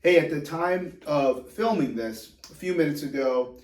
Hey, at the time of filming this, a few minutes ago,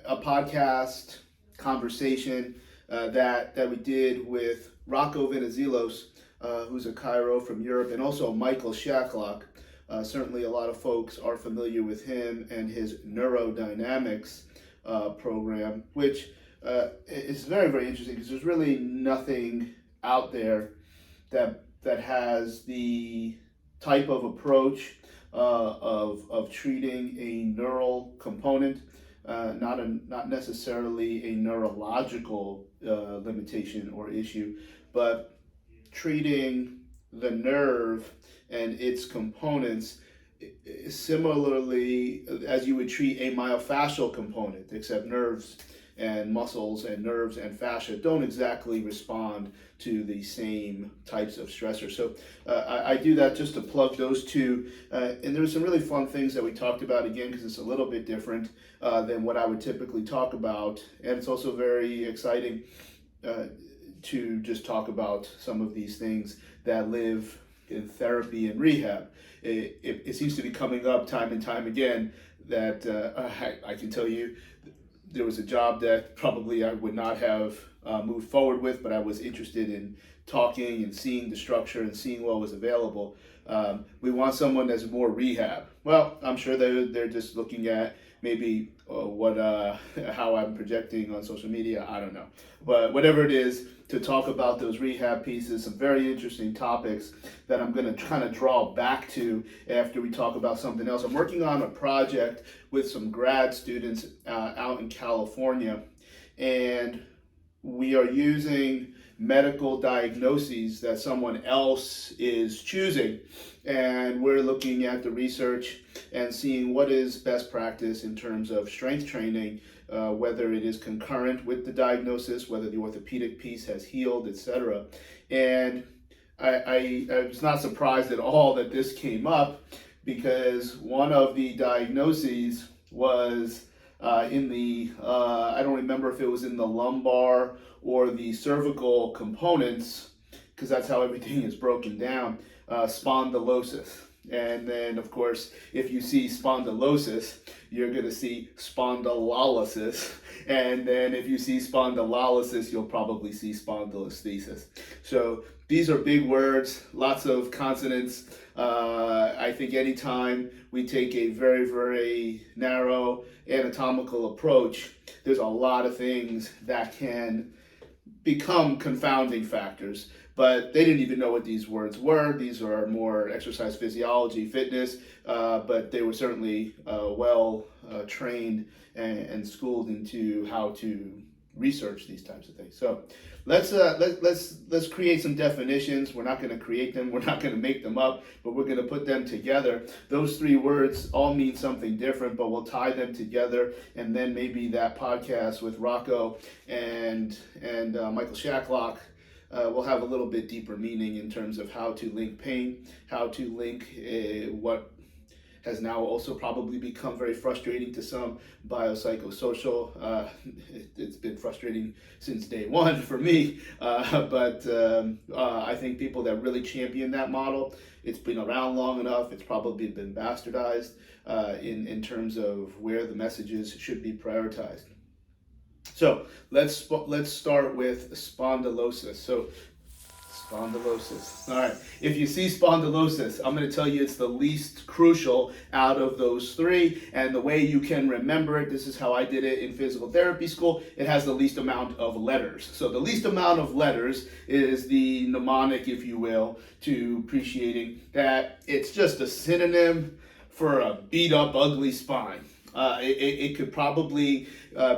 a podcast conversation that we did with Rocco Venizelos, who's a chiro from Europe, and also Michael Shacklock. Certainly, a lot of folks are familiar with him and his neurodynamics program, which is very, very interesting because there's really nothing out there that has the type of approach of treating a neural component, not necessarily a neurological limitation or issue, but treating the nerve and its components similarly as you would treat a myofascial component, except nerves and muscles and nerves and fascia don't exactly respond to the same types of stressors. So I do that just to plug those two. And there were some really fun things that we talked about, again, because it's a little bit different than what I would typically talk about. And it's also very exciting to just talk about some of these things that live in therapy and rehab. It seems to be coming up time and time again that I can tell you there was a job that probably I would not have moved forward with, but I was interested in talking and seeing the structure and seeing what was available. We want someone that's more rehab. Well, I'm sure they're just looking at maybe how I'm projecting on social media. I don't know, but whatever it is, to talk about those rehab pieces, some very interesting topics that I'm going to kind of draw back to after we talk about something else. I'm working on a project with some grad students out in California, and we are using medical diagnoses that someone else is choosing, and we're looking at the research and seeing what is best practice in terms of strength training, whether it is concurrent with the diagnosis, whether the orthopedic piece has healed, etc. And I was not surprised at all that this came up, because one of the diagnoses was in the, I don't remember if it was in the lumbar or the cervical components, because that's how everything is broken down, spondylosis. And then, of course, if you see spondylosis, you're going to see spondylolysis. And then if you see spondylolysis, you'll probably see spondylolisthesis. So these are big words, lots of consonants. I think anytime we take a very, very narrow anatomical approach, there's a lot of things that can become confounding factors. But they didn't even know what these words were. These are more exercise physiology, fitness, but they were certainly well trained and schooled into how to research these types of things. So let's create some definitions. We're not going to create them. We're not going to make them up, but we're going to put them together. Those three words all mean something different, but we'll tie them together, and then maybe that podcast with Rocco and Michael Shacklock will have a little bit deeper meaning in terms of how to link pain, how to link what has now also probably become very frustrating to some, biopsychosocial. It's been frustrating since day one for me, but I think people that really champion that model, it's been around long enough, it's probably been bastardized in terms of where the messages should be prioritized. So let's start with spondylosis. So spondylosis. All right. If you see spondylosis, I'm going to tell you it's the least crucial out of those three. And the way you can remember it, this is how I did it in physical therapy school, it has the least amount of letters. So the least amount of letters is the mnemonic, if you will, to appreciating that it's just a synonym for a beat up, ugly spine. It could probably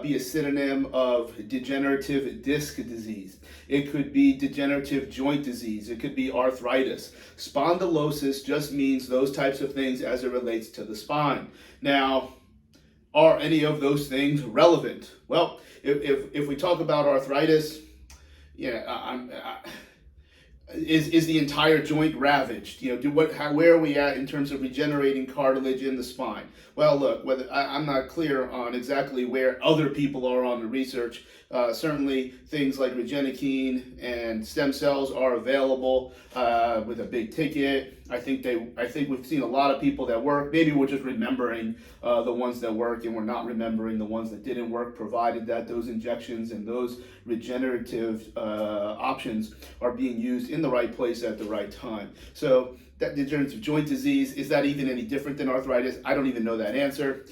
be a synonym of degenerative disc disease. It could be degenerative joint disease. It could be arthritis. Spondylosis just means those types of things as it relates to the spine. Now, are any of those things relevant? Well, if we talk about arthritis, is the entire joint ravaged? Where are we at in terms of regenerating cartilage in the spine? Well, look, I'm not clear on exactly where other people are on the research. Certainly, things like regenikine and stem cells are available with a big ticket. I think we've seen a lot of people that work. Maybe we're just remembering the ones that work, and we're not remembering the ones that didn't work, provided that those injections and those regenerative options are being used in the right place at the right time. So that degenerative joint disease, is that even any different than arthritis? I don't even know that answer.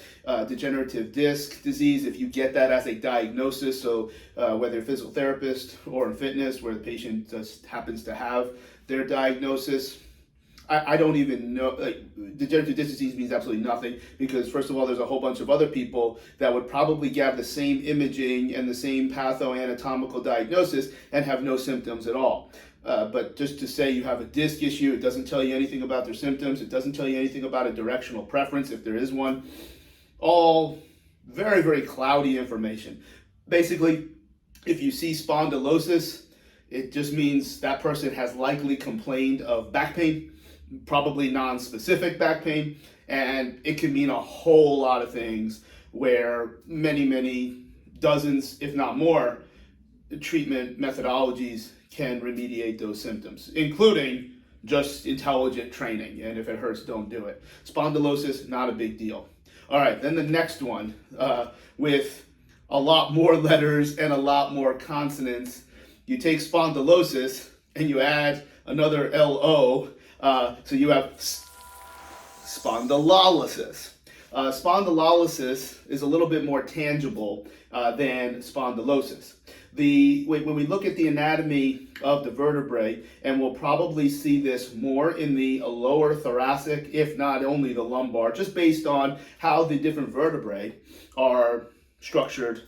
Degenerative disc disease, if you get that as a diagnosis, so whether physical therapist or in fitness, where the patient just happens to have their diagnosis, I don't even know. Degenerative disc disease means absolutely nothing, because first of all, there's a whole bunch of other people that would probably get the same imaging and the same pathoanatomical diagnosis and have no symptoms at all. But just to say you have a disc issue, it doesn't tell you anything about their symptoms. It doesn't tell you anything about a directional preference, if there is one. All very, very cloudy information. Basically, if you see spondylosis, it just means that person has likely complained of back pain, probably non-specific back pain, and it can mean a whole lot of things, where many, many dozens, if not more, treatment methodologies can remediate those symptoms, including just intelligent training. And if it hurts, don't do it. Spondylosis, not a big deal. All right, then the next one, with a lot more letters and a lot more consonants. You take spondylosis and you add another LO, so you have spondylolysis. Spondylolysis is a little bit more tangible than spondylosis. When we look at the anatomy of the vertebrae, and we'll probably see this more in the lower thoracic, if not only the lumbar, just based on how the different vertebrae are structured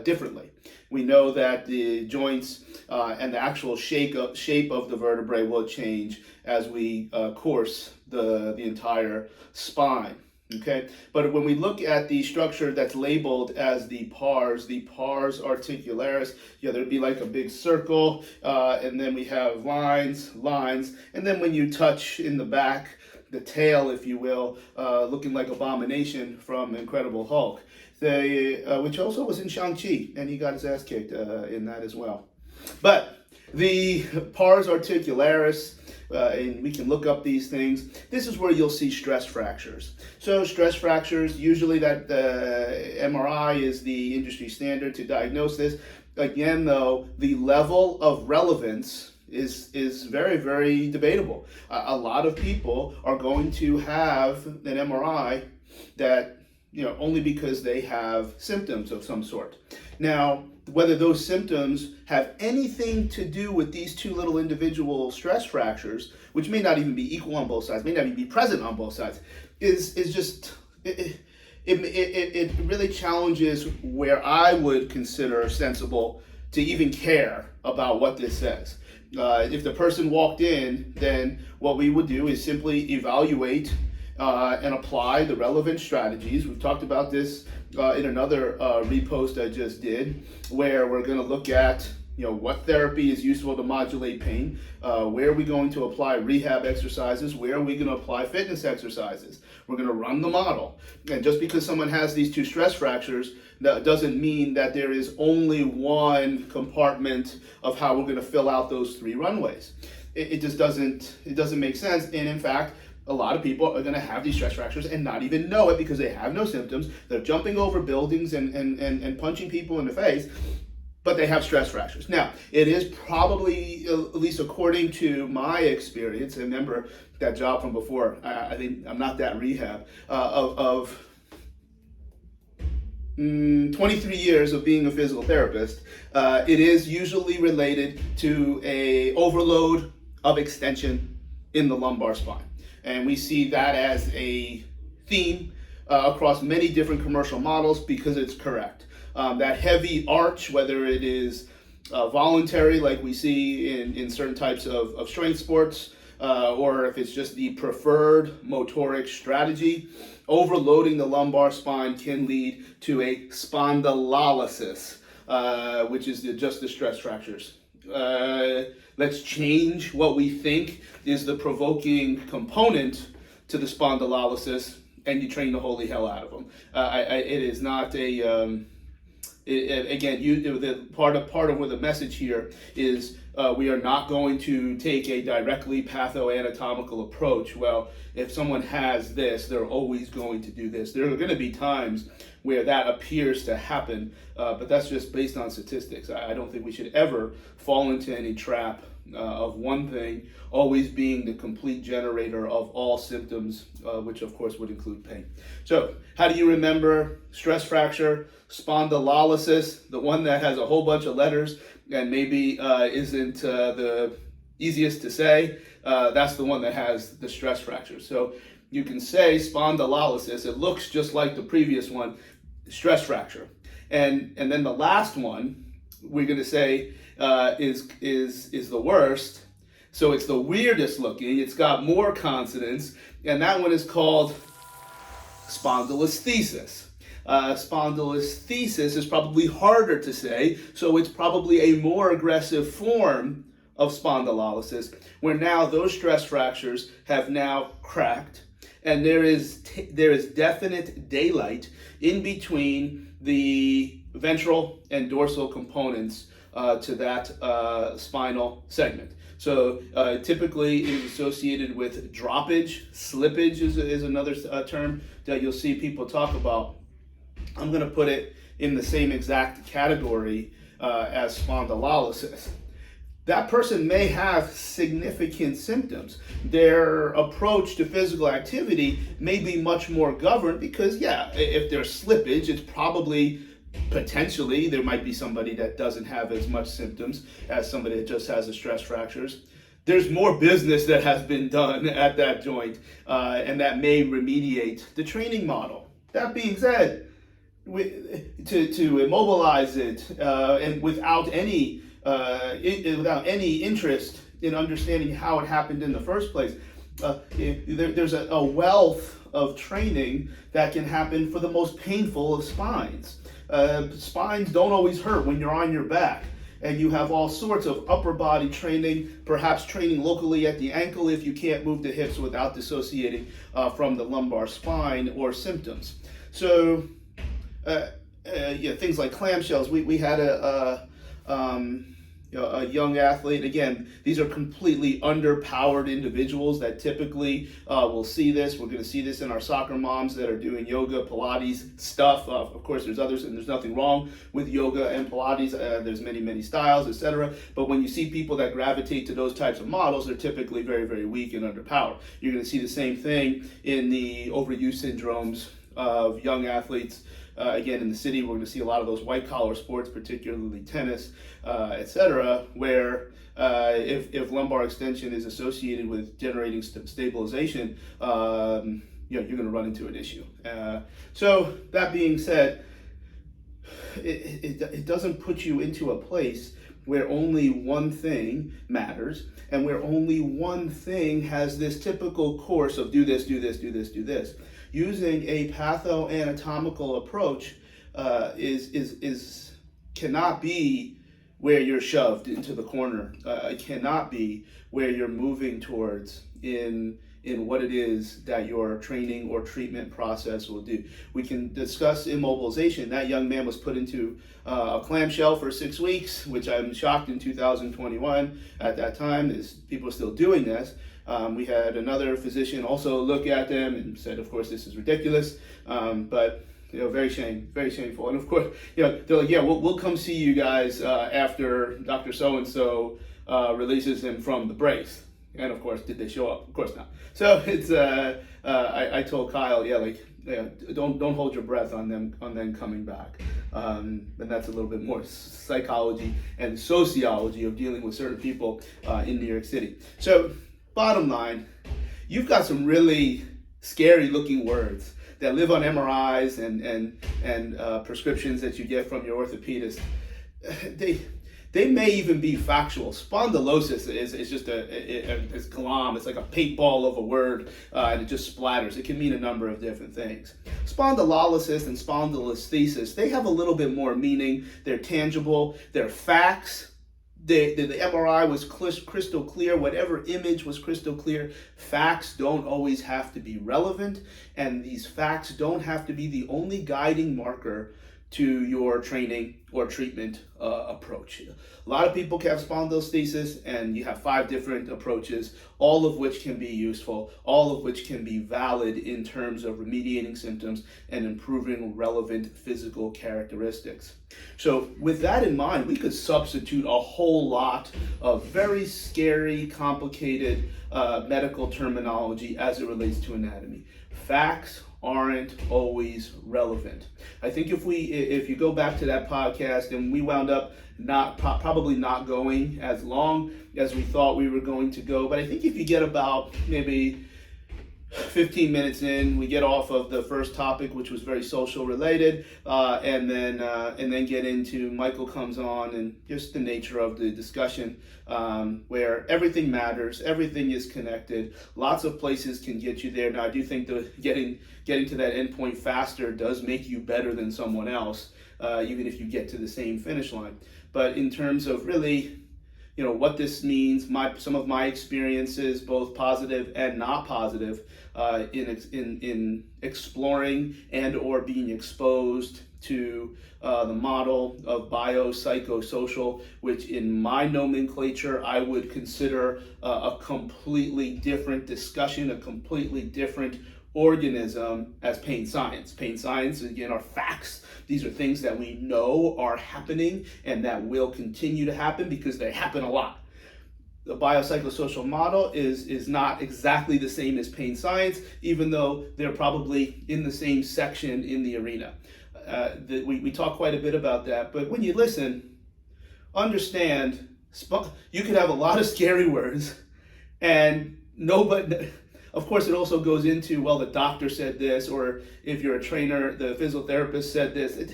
differently. We know that the joints and the actual shape of the vertebrae will change as we course the entire spine. Okay, but when we look at the structure that's labeled as the pars articularis, there'd be like a big circle, and then we have lines, and then when you touch in the back, the tail, if you will, looking like Abomination from Incredible Hulk, which also was in Shang-Chi, and he got his ass kicked in that as well. But the pars articularis, and we can look up these things. This is where you'll see stress fractures. So stress fractures, usually that MRI is the industry standard to diagnose this. Again, though, the level of relevance is very, very debatable. A lot of people are going to have an MRI that, only because they have symptoms of some sort. Now, whether those symptoms have anything to do with these two little individual stress fractures, which may not even be equal on both sides, may not even be present on both sides, is just, it really challenges where I would consider sensible to even care about what this says. If the person walked in, then what we would do is simply evaluate and apply the relevant strategies. We've talked about this in another repost I just did, where we're going to look at what therapy is useful to modulate pain, where are we going to apply rehab exercises, where are we going to apply fitness exercises. We're going to run the model. And just because someone has these two stress fractures, that doesn't mean that there is only one compartment of how we're going to fill out those three runways. It just doesn't make sense. And in fact, a lot of people are going to have these stress fractures and not even know it because they have no symptoms. They're jumping over buildings and punching people in the face, but they have stress fractures. Now, it is probably, at least according to my experience, I remember that job from before, I think I'm not that rehab, of 23 years of being a physical therapist, it is usually related to a overload of extension in the lumbar spine. And we see that as a theme across many different commercial models because it's correct. That heavy arch, whether it is voluntary like we see in certain types of strength sports, or if it's just the preferred motoric strategy, overloading the lumbar spine can lead to a spondylolysis, which is just the stress fractures. Let's change what we think is the provoking component to the spondylolysis, and you train the holy hell out of them. It is not a Again, part of where the message here is we are not going to take a directly pathoanatomical approach. Well, if someone has this, they're always going to do this. There are going to be times where that appears to happen, but that's just based on statistics. I don't think we should ever fall into any trap of one thing always being the complete generator of all symptoms, which of course would include pain. So how do you remember stress fracture, spondylolysis, the one that has a whole bunch of letters and maybe isn't the easiest to say? That's the one that has the stress fracture. So you can say spondylolysis, it looks just like the previous one, stress fracture. And then the last one we're going to say is the worst. So it's the weirdest looking, it's got more consonants, and that one is called spondylolisthesis. Spondylolisthesis is probably harder to say, so it's probably a more aggressive form of spondylolysis, where now those stress fractures have now cracked, and there is definite daylight in between the ventral and dorsal components to that spinal segment. So typically it is associated with droppage. Slippage is another term that you'll see people talk about. I'm going to put it in the same exact category as spondylolysis. That person may have significant symptoms. Their approach to physical activity may be much more governed because, yeah, if there's slippage, it's probably potentially there might be somebody that doesn't have as much symptoms as somebody that just has the stress fractures. There's more business that has been done at that joint, and that may remediate the training model. That being said, to immobilize it and without any interest in understanding how it happened in the first place, there's a wealth of training that can happen for the most painful of spines. Spines don't always hurt when you're on your back, and you have all sorts of upper body training, perhaps training locally at the ankle if you can't move the hips without dissociating from the lumbar spine or symptoms. So things like clamshells. We had a young athlete. Again, these are completely underpowered individuals that typically will see this. We're going to see this in our soccer moms that are doing yoga, Pilates stuff. Of course, there's others, and there's nothing wrong with yoga and Pilates. There's many styles, etc. But when you see people that gravitate to those types of models, they're typically very, very weak and underpowered. You're going to see the same thing in the overuse syndromes of young athletes. Again, in the city, we're going to see a lot of those white-collar sports, particularly tennis, etc., where if lumbar extension is associated with generating stabilization, you're going to run into an issue. So that being said, it doesn't put you into a place where only one thing matters and where only one thing has this typical course of do this, do this, do this, do this. Using a pathoanatomical approach cannot be where you're shoved into the corner. It cannot be where you're moving towards in what it is that your training or treatment process will do. We can discuss immobilization. That young man was put into a clamshell for 6 weeks, which I'm shocked in 2021 at that time is people are still doing this. We had another physician also look at them and said, of course, this is ridiculous, but very shameful. And of course, they're like, yeah, we'll come see you guys after Dr. So-and-so releases him from the brace. And of course, did they show up? Of course not. So it's I told Kyle, don't hold your breath on them coming back. And that's a little bit more psychology and sociology of dealing with certain people in New York City. So bottom line, you've got some really scary looking words that live on MRIs and prescriptions that you get from your orthopedist. They may even be factual. Spondylosis is just it's glom. It's like a paintball of a word, and it just splatters. It can mean a number of different things. Spondylolysis and spondylolisthesis, they have a little bit more meaning. They're tangible. They're facts. The MRI was crystal clear. Whatever image was crystal clear. Facts don't always have to be relevant, and these facts don't have to be the only guiding marker to your training or treatment approach. A lot of people have spondylolisthesis, and you have 5 different approaches, all of which can be useful, all of which can be valid in terms of remediating symptoms and improving relevant physical characteristics. So with that in mind, we could substitute a whole lot of very scary, complicated medical terminology as it relates to anatomy. Facts aren't always relevant. I think if you go back to that podcast, and we wound up probably not going as long as we thought we were going to go, but I think if you get about maybe 15 minutes in, we get off of the first topic, which was very social related, and then get into Michael comes on and just the nature of the discussion, where everything matters, everything is connected, lots of places can get you there. Now, I do think that getting to that endpoint faster does make you better than someone else, even if you get to the same finish line. But in terms of really, what this means, some of my experiences, both positive and not positive, in exploring and or being exposed to the model of biopsychosocial, which in my nomenclature I would consider a completely different discussion, a completely different organism as pain science. Pain science, again, are facts. These are things that we know are happening and that will continue to happen because they happen a lot. The biopsychosocial model is not exactly the same as pain science, even though they're probably in the same section in the arena. We talk quite a bit about that, but when you listen, understand, you could have a lot of scary words, and nobody. Of course, it also goes into, well, the doctor said this, or if you're a trainer, the physiotherapist said this.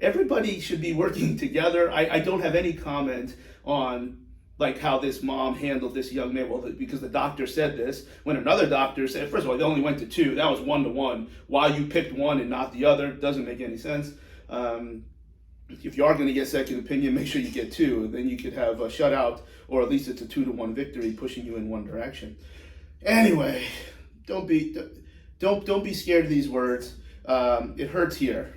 Everybody should be working together. I don't have any comment on like how this mom handled this young man, well, because the doctor said this, when another doctor said, first of all, they only went to 2, that was 1-to-1. Why you picked one and not the other doesn't make any sense. If you are going to get second opinion, make sure you get 2, then you could have a shutout, or at least it's a 2-to-1 victory pushing you in one direction. Anyway, don't be scared of these worese. It hurts here.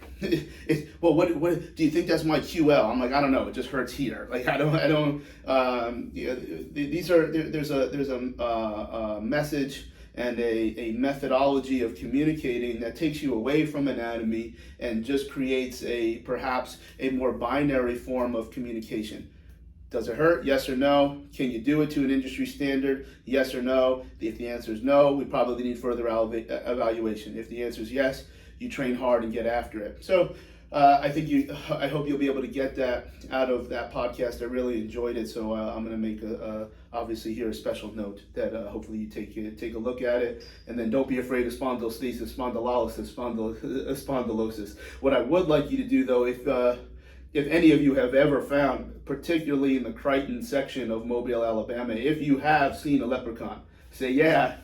Well, what do you think that's my QL? I'm like, I don't know. It just hurts here. Like I don't. There's a message and a methodology of communicating that takes you away from anatomy and just creates perhaps a more binary form of communication. Does it hurt? Yes or no? Can you do it to an industry standard? Yes or no? If the answer is no, we probably need further evaluation. If the answer is yes, you train hard and get after it. So I hope you'll be able to get that out of that podcast. I really enjoyed it. So I'm going to make obviously here a special note that hopefully you take a look at it, and then don't be afraid of spondylolisthesis, spondylolysis, spondylosis. What I would like you to do though, if any of you have ever found, particularly in the Crichton section of Mobile, Alabama, if you have seen a leprechaun, say, yeah,